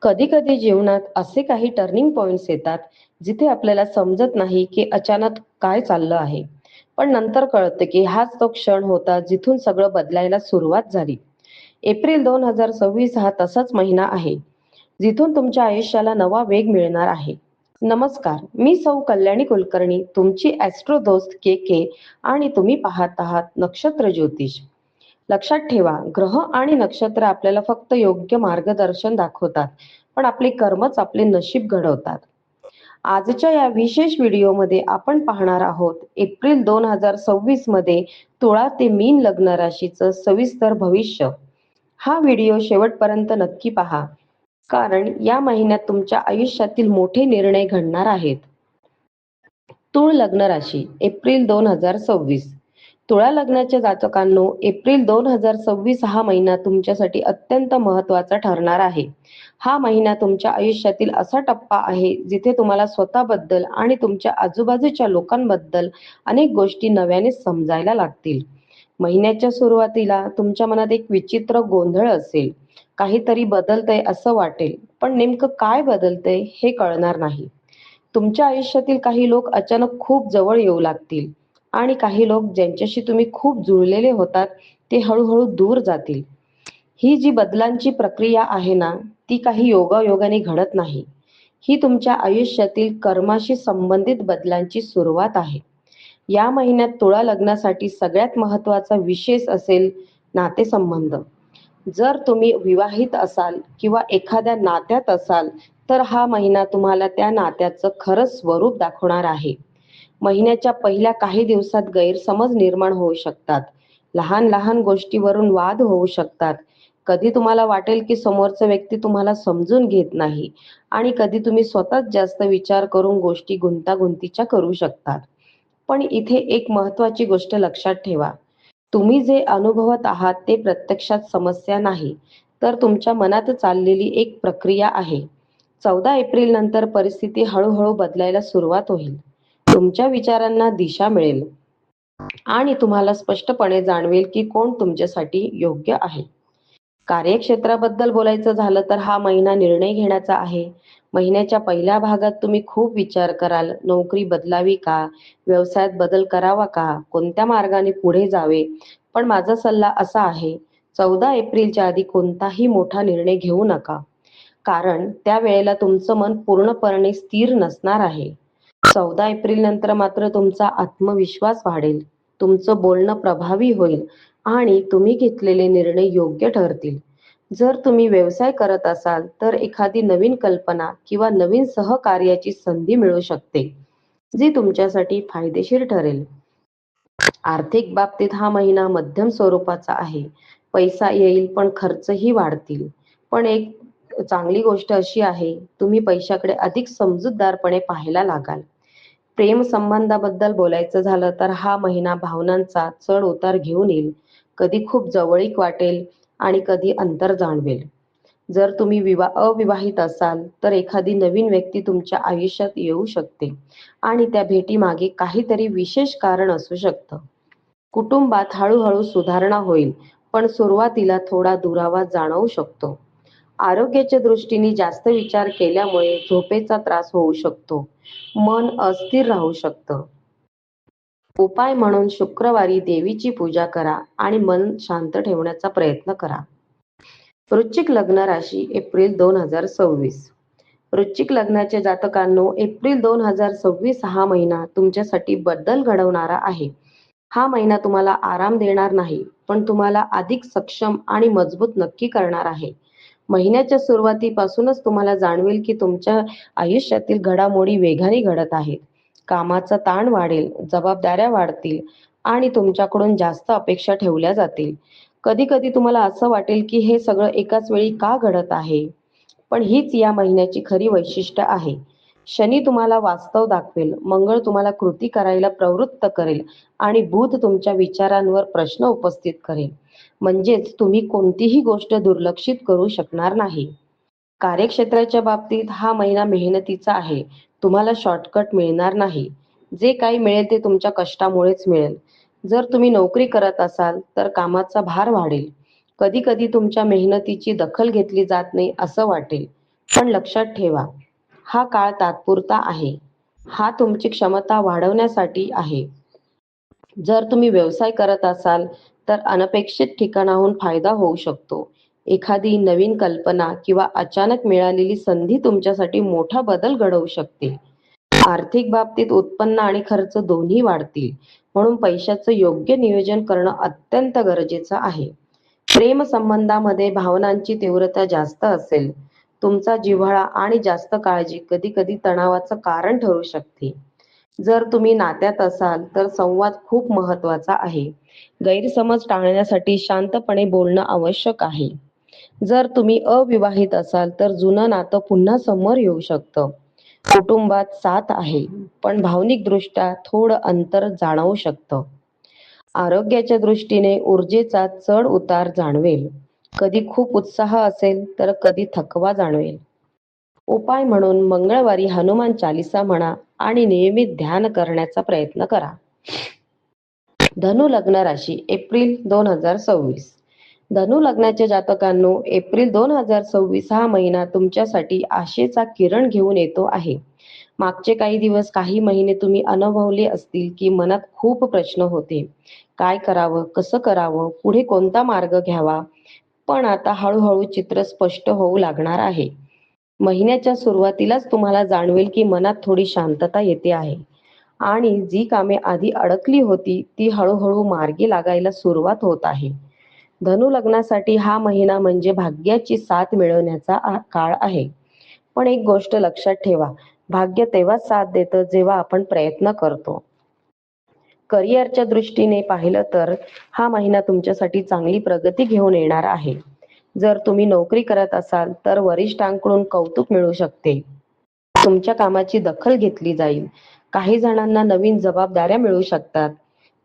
कधी कधी जीवनात असे काही टर्निंग पॉइंट्स येतात जिथे आपल्याला समजत नाही की अचानक काय चाललं आहे. पण नंतर कळतं की हाच तो क्षण होता जिथून सगळं बदलायला सुरुवात झाली. एप्रिल 2026 हा तसाच महिना आहे जिथून तुमच्या आयुष्याला नवा वेग मिळणार आहे. नमस्कार, मी सौ कल्याणी कुलकर्णी, तुमची ॲस्ट्रो दोस्त के के. आणि तुम्ही पाहत आहात नक्षत्र ज्योतिष. लक्षात ठेवा, ग्रह आणि नक्षत्र आपल्याला फक्त योग्य मार्गदर्शन दाखवतात, पण आपले कर्मच आपले नशीब घडवतात. आजच्या या विशेष व्हिडिओमध्ये आपण पाहणार आहोत एप्रिल 2026 मध्ये तुळा ते मीन लग्न राशीचं सविस्तर भविष्य. हा व्हिडिओ शेवटपर्यंत नक्की पहा, कारण या महिन्यात तुमच्या आयुष्यातील मोठे निर्णय घडणार आहेत. तुळ लग्न राशी एप्रिल 2026. तुळा लग्नाच्या जातकांनो, एप्रिल 2026 हा महिना तुमच्यासाठी अत्यंत महत्त्वाचा ठरणार आहे. हा महिना तुमच्या आयुष्यातील असा टप्पा आहे जिथे तुम्हाला स्वतःबद्दल आणि तुमच्या आजूबाजूच्या लोकांबद्दल अनेक गोष्टी नव्याने समजायला लागतील. महिन्याच्या सुरुवातीला तुमच्या मनात एक विचित्र गोंधळ असेल. काहीतरी बदलतंय असं वाटेल, पण नेमकं काय बदलतंय हे कळणार नाही. तुमच्या आयुष्यातील काही लोक अचानक खूप जवळ येऊ लागतील आणि काही लोक ज्यांच्याशी तुम्ही खूप जुळलेले होतात ते हळूहळू दूर जातील. ही जी बदलांची प्रक्रिया आहे ना, ती काही योगायोगाने घडत नाही. ही तुमच्या आयुष्यातील कर्माशी संबंधित बदलांची सुरुवात आहे. या महिन्यात तुळा लग्नासाठी सगळ्यात महत्त्वाचा विशेष असेल नातेसंबंध. जर तुम्ही विवाहित असाल किंवा एखाद्या नात्यात असाल, तर हा महिना तुम्हाला त्या नात्याचं खरं स्वरूप दाखवणार आहे. महिन्याच्या पहिल्या काही दिवसात गैरसमज निर्माण होऊ शकतात. लहान लहान गोष्टीवरून वाद होऊ शकतात. कधी तुम्हाला वाटेल की समोरचा व्यक्ती तुम्हाला समजून घेत नाही, आणि कधी तुम्ही स्वतःच जास्त विचार करून गोष्टी गुंतागुंतीच्या करू शकतात. पण इथे एक महत्त्वाची गोष्ट लक्षात ठेवा. तुम्ही जे अनुभवत आहात ते प्रत्यक्षात समस्या नाही, तर तुमच्या मनात चाललेली एक प्रक्रिया आहे. 14 एप्रिल नंतर परिस्थिती हळूहळू बदलायला सुरुवात होईल. तुमच्या विचारांना दिशा मिळेल आणि तुम्हाला स्पष्टपणे जाणवेल की कोण तुमच्यासाठी योग्य आहे. कार्यक्षेत्राबद्दल बोलायचं झालं तर हा महिना निर्णय घेण्याचा आहे. महिन्याच्या पहिल्या भागात तुम्ही खूप विचार कराल. नोकरी बदलावी का? व्यवसायात बदल करावा का? कोणत्या मार्गाने पुढे जावे? पण माझा सल्ला असा आहे, 14 एप्रिलच्या आधी कोणताही मोठा निर्णय घेऊ नका. कारण त्यावेळेला तुमचं मन पूर्णपणे स्थिर नसणार आहे. 14 एप्रिल नंतर मात्र तुमचा आत्मविश्वास वाढेल, तुमचं बोलणं प्रभावी होईल आणि तुम्ही घेतलेले निर्णय योग्य ठरतील. जर तुम्ही व्यवसाय करत असाल तर एखादी नवीन कल्पना किंवा नवीन सहकार्याची संधी मिळू शकते, जी तुमच्यासाठी फायदेशीर ठरेल. आर्थिक बाबतीत हा महिना मध्यम स्वरूपाचा आहे. पैसा येईल पण खर्चही वाढतील. पण एक चांगली गोष्ट अशी आहे, तुम्ही पैशाकडे अधिक समजूतदारपणे पाहायला लागाल. प्रेम संबंधाबद्दल बोलायचं झालं तर हा महिना भावनांचा चढ उतार घेऊन येईल. कधी खूप जवळीक वाटेल आणि कधी अंतर जाणवेल. जर तुम्ही अविवाहित असाल तर एखादी नवीन व्यक्ती तुमच्या आयुष्यात येऊ शकते आणि त्या भेटीमागे काहीतरी विशेष कारण असू शकतं. कुटुंबात हळूहळू सुधारणा होईल, पण सुरुवातीला थोडा दुरावा जाणवू शकतो. आरोग्याच्या दृष्टीने जास्त विचार केल्यामुळे झोपेचा त्रास होऊ शकतो. मन अस्थिर राहू शकतं. उपाय म्हणून शुक्रवारी देवीची पूजा करा आणि मन शांत ठेवण्याचा प्रयत्न करा. वृश्चिक लग्न राशी एप्रिल 2026. वृश्चिक लग्नाच्या जातकांनो, एप्रिल 2026 हा महिना तुमच्यासाठी बदल घडवणारा आहे. हा महिना तुम्हाला आराम देणार नाही, पण तुम्हाला अधिक सक्षम आणि मजबूत नक्की करणार आहे. महिन्याच्या सुरुवातीपासूनच तुम्हाला जाणवेल की तुमच्या आयुष्यातील घडामोडी वेगाने घडत आहेत. कामाचा ताण वाढेल, जबाबदाऱ्या वाढतील आणि तुमच्याकडून जास्त अपेक्षा ठेवल्या जातील. कधी कधी तुम्हाला असं वाटेल की हे सगळं एकाच वेळी का घडत आहे. पण हीच या महिन्याची खरी वैशिष्ट्य आहे. शनी तुम्हाला वास्तव दाखवेल, मंगळ तुम्हाला कृती करायला प्रवृत्त करेल आणि बुध तुमच्या विचारांवर प्रश्न उपस्थित करेल. म्हणजेच तुम्ही कोणतीही गोष्ट दुर्लक्षित करू शकणार नाही. कार्यक्षेत्राच्या बाबतीत हा महिना मेहनतीचा आहे. तुम्हाला शॉर्टकट मिळणार नाही. जे काही मिळेल ते तुमच्या कष्टामुळेच मिळेल. जर तुम्ही नोकरी करत असाल तर कामाचा भार वाढेल. कधी कधी तुमच्या मेहनतीची दखल घेतली जात नाही असं वाटेल. पण लक्षात ठेवा, हा काळ तात्पुरता आहे. हा तुमची क्षमता वाढवण्यासाठी आहे. जर तुम्ही व्यवसाय करत असाल, तर अनपेक्षित ठिकाणाहून फायदा होऊ शकतो. एखादी नवीन कल्पना किंवा अचानक मिळालेली संधी तुमच्यासाठी मोठा बदल घडवू शकते. आर्थिक बाबतीत उत्पन्न आणि खर्च दोन्ही वाढतील, म्हणून पैशाचं योग्य नियोजन करणं अत्यंत गरजेचं आहे. प्रेमसंबंधामध्ये भावनांची तीव्रता जास्त असेल, तुमचा जिव्हाळा आणि जास्त काळजी कधी-कधी तणावाचं कारण ठरू शकते. जर तुम्ही नात्यात असाल, तर संवाद खूप महत्त्वाचा आहे. गैरसमज टाळण्यासाठी शांतपणे बोलणं आवश्यक आहे. जर तुम्ही अविवाहित असाल, तर जुनं नातं पुन्हा समोर येऊ शकतं. कुटुंबात साथ आहे, पण भावनिकदृष्ट्या थोडं अंतर जाणवू शकतं. आरोग्याच्या दृष्टीने ऊर्जेचा चढ-उतार जाणवेल. कधी खूप उत्साह असेल, तर कधी थकवा जाणवेल. उपाय म्हणून मंगळवारी हनुमान चालीसा म्हणा आणि नियमित ध्यान करण्याचा प्रयत्न करा. धनु लग्न राशी एप्रिल 2026. धनु लग्नाच्या जातकांनो, एप्रिल 2026 हा महिना तुमच्यासाठी आशेचा किरण घेऊन येतो आहे. मागचे काही दिवस, काही महिने तुम्ही अनुभवले असतील की मनात खूप प्रश्न होते. काय करावं, कसं करावं, पुढे कोणता मार्ग घ्यावा? पण आता हळूहळू चित्र स्पष्ट होऊ लागणार आहे. महिन्याच्या सुरुवातीलाच तुम्हाला जाणवेल की मनात थोडी शांतता येते आहे आणि जी कामे आधी अडकली होती ती हळूहळू मार्गी लागायला सुरुवात होत आहे. धनु लग्नासाठी हा महिना म्हणजे भाग्याची साथ मिळवण्याचा काळ आहे. पण एक गोष्ट लक्षात ठेवा, भाग्य तेव्हाच साथ देतं जेव्हा आपण प्रयत्न करतो. करिअरच्या दृष्टीने पाहिलं तर हा महिना तुमच्यासाठी चांगली प्रगती घेऊन येणार आहे. जर तुम्ही नोकरी करत असाल, तर वरिष्ठांकडून कौतुक मिळू शकते. तुमच्या कामाची दखल घेतली जाईल. काही जणांना नवीन जबाबदाऱ्या मिळू शकतात,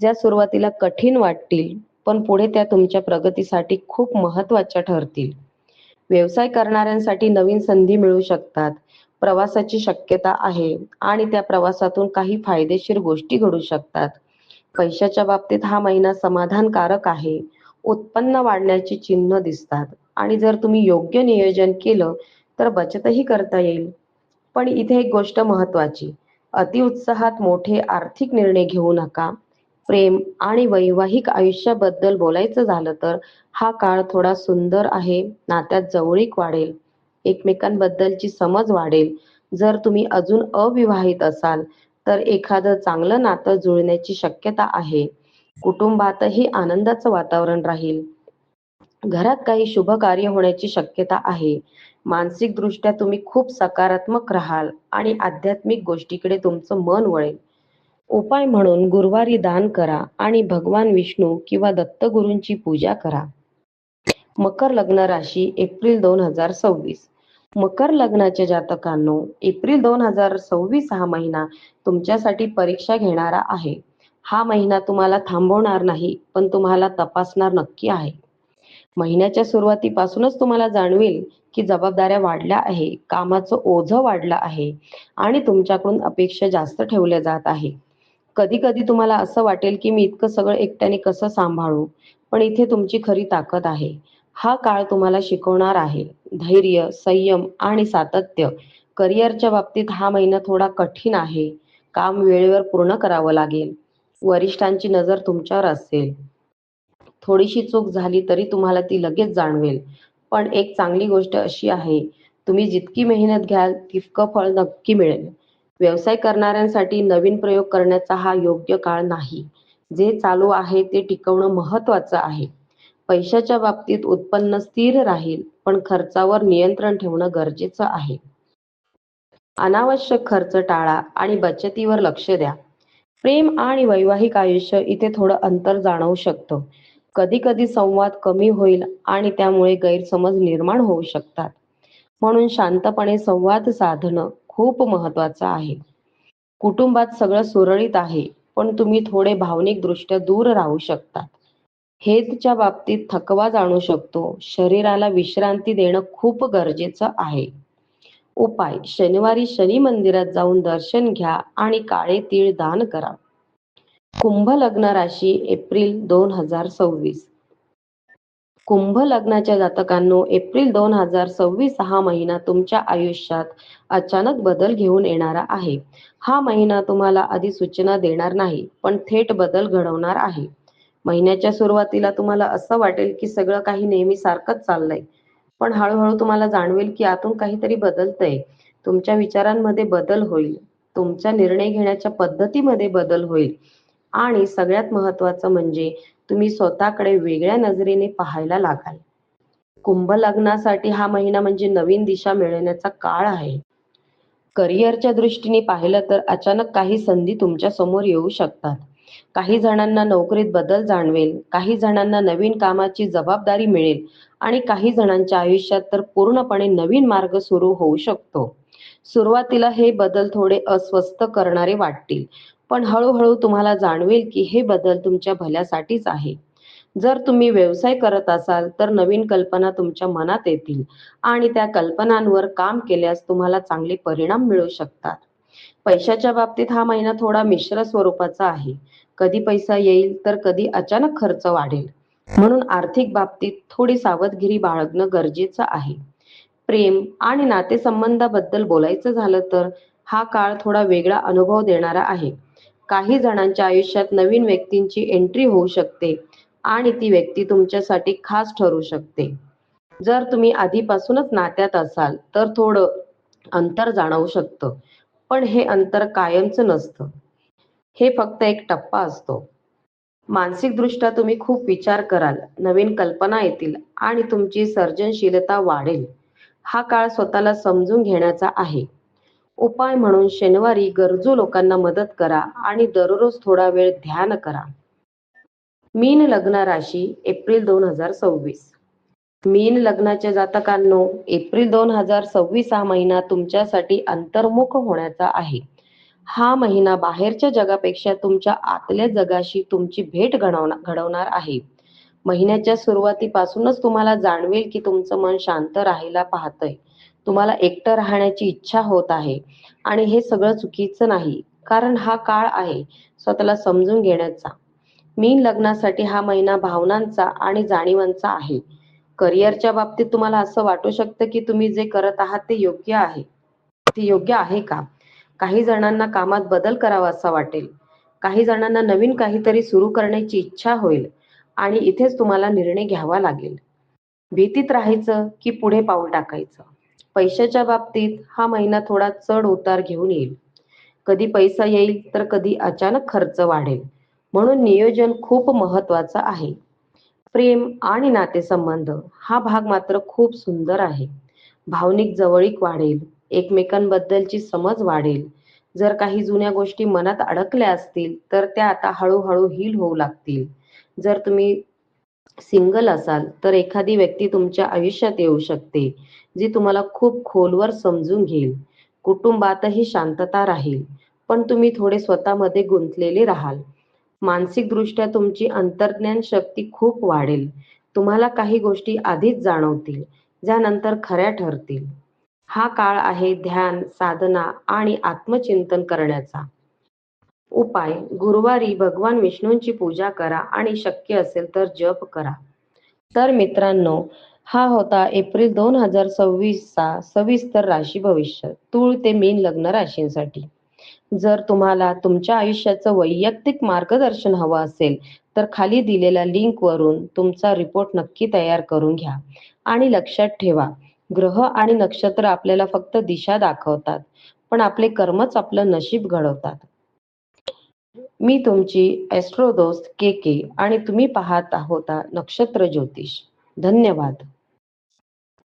ज्या सुरुवातीला कठीण वाटतील, पण पुढे त्या तुमच्या प्रगतीसाठी खूप महत्त्वाच्या ठरतील. व्यवसाय करणाऱ्यांसाठी नवीन संधी मिळू शकतात. प्रवासाची शक्यता आहे आणि त्या प्रवासातून काही फायदेशीर गोष्टी घडू शकतात. पैशाच्या बाबतीत हा महिना समाधानकारक आहे. उत्पन्न वाढण्याची चिन्ह दिसतात आणि जर तुम्ही योग्य नियोजन केलं, तर बचतही करता येईल. पण इथे एक गोष्ट महत्त्वाची, अतिउत्साहात मोठे आर्थिक निर्णय घेऊ नका. प्रेम आणि वैवाहिक आयुष्याबद्दल बोलायचं झालं तर हा काळ थोडा सुंदर आहे. नात्यात जवळीक वाढेल, एकमेकांबद्दलची समज वाढेल. जर तुम्ही अजून अविवाहित असाल, तर एखादं चांगलं नातं जुळण्याची शक्यता आहे. कुटुंबातही आनंदाचं वातावरण राहील. घरात काही शुभ कार्य होण्याची शक्यता आहे. मानसिकदृष्ट्या तुम्ही खूप सकारात्मक राहाल आणि आध्यात्मिक गोष्टीकडे तुमचं मन वळेल. उपाय म्हणून गुरुवारी दान करा आणि भगवान विष्णू किंवा दत्तगुरूंची पूजा करा. मकर लग्न राशी एप्रिल 2026. मकर लग्नाच्या जातकांनो, एप्रिल 2026 हा महिना तुमच्यासाठी परीक्षा घेणारा आहे. हा महिना तुम्हाला थांबवणार नाही, पण तुम्हाला तपासणार नक्की आहे. महिन्याच्या सुरुवातीपासूनच तुम्हाला जाणवेल की जबाबदाऱ्या वाढल्या आहे, कामाचं ओझं वाढलं आहे आणि तुमच्याकडून अपेक्षा जास्त ठेवल्या जात आहे. कधी-कधी तुम्हाला असं वाटेल की मी इतकं सगळं एकट्याने कसं सांभाळू? पण इथे तुमची खरी ताकद आहे. हा काळ तुम्हाला शिकवणार आहे. धैर्य, संयम आणि सातत्य. करिअरच्या बाबतीत हा महिना थोडा कठीण आहे. काम वेळेवर पूर्ण करावं लागेल. वरिष्ठांची नजर तुमच्यावर असेल. थोडीशी चूक झाली तरी तुम्हाला ती लगेच जाणवेल. पण एक चांगली गोष्ट अशी आहे, तुम्ही जितकी मेहनत घ्याल तितकं फळ नक्की मिळेल. व्यवसाय करणाऱ्यांसाठी नवीन प्रयोग करण्याचा हा योग्य काळ नाही. जे चालू आहे ते टिकवणं महत्त्वाचं आहे. पैशाच्या बाबतीत उत्पन्न स्थिर राहील, पण खर्चावर नियंत्रण ठेवणं गरजेचं आहे. अनावश्यक खर्च टाळा आणि बचतीवर लक्ष द्या. प्रेम आणि वैवाहिक आयुष्य इथे थोडं अंतर जाणवू शकतं. कधी-कधी संवाद कमी होईल आणि त्यामुळे गैरसमज निर्माण होऊ शकतात. म्हणून शांतपणे संवाद साधणं खूप महत्त्वाचं आहे. कुटुंबात सगळं सुरळीत आहे, पण तुम्ही थोडे भावनिकदृष्ट्या दूर राहू शकता. हेल्थच्या बाबतीत थकवा जाणू शकतो. शरीराला विश्रांती देणं खूप गरजेचं आहे. उपाय: शनिवारी शनी मंदिरात जाऊन दर्शन घ्या आणि काळे तीळ दान करा. कुंभ लग्न राशी एप्रिल 2026. कुंभ लग्नाच्या जातकांनो, एप्रिल 2026 हा महिना तुमच्या आयुष्यात अचानक बदल घेऊन येणारा आहे. हा महिना तुम्हाला अधिसूचना देणार नाही, पण थेट बदल घडवणार आहे. महिन्याच्या सुरुवातीला तुम्हाला असं वाटेल की सगळं काही नेहमी सारखंच चाललंय. पण हळूहळू तुम्हाला जाणवेल की आतून काहीतरी बदलतंय. तुमच्या विचारांमध्ये बदल होईल. तुमच्या निर्णय घेण्याच्या पद्धतीमध्ये बदल होईल. आणि सगळ्यात महत्त्वाचं म्हणजे तुम्ही स्वतःकडे वेगळ्या नजरेने पाहायला लागाल. कुंभ लग्नासाठी हा महिना म्हणजे नवीन दिशा मिळवण्याचा काळ आहे. करिअरच्या दृष्टीने पाहिलं तर अचानक काही संधी तुमच्या समोर येऊ शकतात. काही जणांना नोकरीत बदल जाणवेल, काही जणांना नवीन कामाची जबाबदारी मिळेल आणि काही जणांच्या आयुष्यात तर पूर्णपणे नवीन मार्ग सुरू होऊ शकतो. सुरुवातीला हे बदल थोडे अस्वस्थ करणारे वाटतील, पण हळूहळू तुम्हाला जाणवेल की हे बदल तुमच्या भल्यासाठीच आहे. जर तुम्ही व्यवसाय करत असाल तर नवीन कल्पना तुमच्या मनात येतील आणि त्या कल्पनांवर काम केल्यास तुम्हाला चांगले परिणाम मिळू शकतात. पैशाच्या बाबतीत हा महिना थोडा मिश्र स्वरूपाचा आहे. कधी पैसा येईल तर कधी अचानक खर्च वाढेल. म्हणून आर्थिक बाबतीत थोडी सावधगिरी बाळगणं गरजेचं आहे. प्रेम आणि नातेसंबंधाबद्दल बोलायचं झालं तर हा काळ थोडा वेगळा अनुभव देणारा आहे. काही जणांच्या आयुष्यात नवीन व्यक्तींची एंट्री होऊ शकते आणि ती व्यक्ती तुमच्यासाठी खास ठरू शकते. जर तुम्ही आधीपासूनच नात्यात असाल तर थोडं अंतर जाणवू शकतं, पण हे अंतर कायमचं नसतं. हे फक्त एक टप्पा असतो. मानसिकदृष्ट्या तुम्ही खूप विचार कराल, नवीन कल्पना येतील आणि तुमची सर्जनशीलता वाढेल. हा काळ स्वतःला समजून घेण्याचा आहे. उपाय म्हणून शनिवारी गरजू लोकांना मदत करा आणि दररोज थोडा वेळ ध्यान करा. मीन लग्न राशी एप्रिल 2026. मीन लग्नाच्या जातकांनो, एप्रिल 2026 हा महिना तुमच्यासाठी अंतर्मुख होण्याचा आहे. हा महिना बाहेरच्या जगापेक्षा तुमच्या आतल्या जगाशी तुमची भेट घडवणार आहे. महिन्याच्या सुरुवातीपासूनच तुम्हाला जाणवेल की तुमचं मन शांत राहायला पाहतंय. तुम्हाला एकटं राहण्याची इच्छा होत आहे आणि हे सगळं चुकीचं नाही, कारण हा काळ आहे स्वतःला समजून घेण्याचा. मीन लग्नासाठी हा महिना भावनांचा आणि जाणीवांचा आहे. करिअरच्या बाबतीत तुम्हाला असं वाटू शकतं की तुम्ही जे करत आहात ते योग्य आहे. ते योग्य आहे का? काही जणांना कामात बदल करावासा वाटेल. काही जणांना नवीन काहीतरी सुरू करण्याची इच्छा होईल आणि इथेच तुम्हाला निर्णय घ्यावा लागेल. भीतीत राहायचं की पुढे पाऊल टाकायचं? पैशाच्या बाबतीत हा महिना थोडा चढ-उतार घेऊन येईल. कधी पैसा येईल तर कधी अचानक खर्च वाढेल. म्हणून नियोजन खूप महत्त्वाचं आहे. प्रेम आणि नातेसंबंध हा भाग मात्र खूप सुंदर आहे. भावनिक जवळीक वाढेल, एकमेकांबद्दलची समज वाढेल. जर काही जुन्या गोष्टी मनात अडकल्या असतील, तर त्या आता हळू-हळू हील होऊ लागतील. जर तुम्ही सिंगल असाल, तर एखादी व्यक्ती तुमच्या आयुष्यात येऊ शकते, जी तुम्हाला खूप खोलवर समजून घेईल. कुटुंबातही शांतता राहील, पण तुम्ही थोडे स्वतःमध्ये गुंतलेले राहाल. मानसिकदृष्ट्या तुमची अंतर्ज्ञान शक्ती खूप वाढेल. तुम्हाला काही गोष्टी आधीच जाणवतील, ज्या नंतर खऱ्या ठरतील. हा काळ आहे ध्यान, साधना आणि आत्मचिंतन करण्याचा. उपाय: गुरुवारी भगवान विष्णूंची पूजा करा आणि शक्य असेल तर जप करा. तर मित्रांनो, हा होता एप्रिल 2026चा सविस्तर राशी भविष्य तूळ ते मीन लग्न राशींसाठी. जर तुम्हाला तुमच्या आयुष्याचं वैयक्तिक मार्गदर्शन हवं असेल, तर खाली दिलेल्या लिंकवरून तुमचा रिपोर्ट नक्की तयार करून घ्या. आणि लक्षात ठेवा, ग्रह आणि नक्षत्र आपल्याला फक्त दिशा दाखवतात, पण आपले कर्मच आपलं नशीब घडवतात. मी तुमची ॲस्ट्रो दोस्त के के आणि तुम्ही पाहत होता नक्षत्र ज्योतिष. धन्यवाद.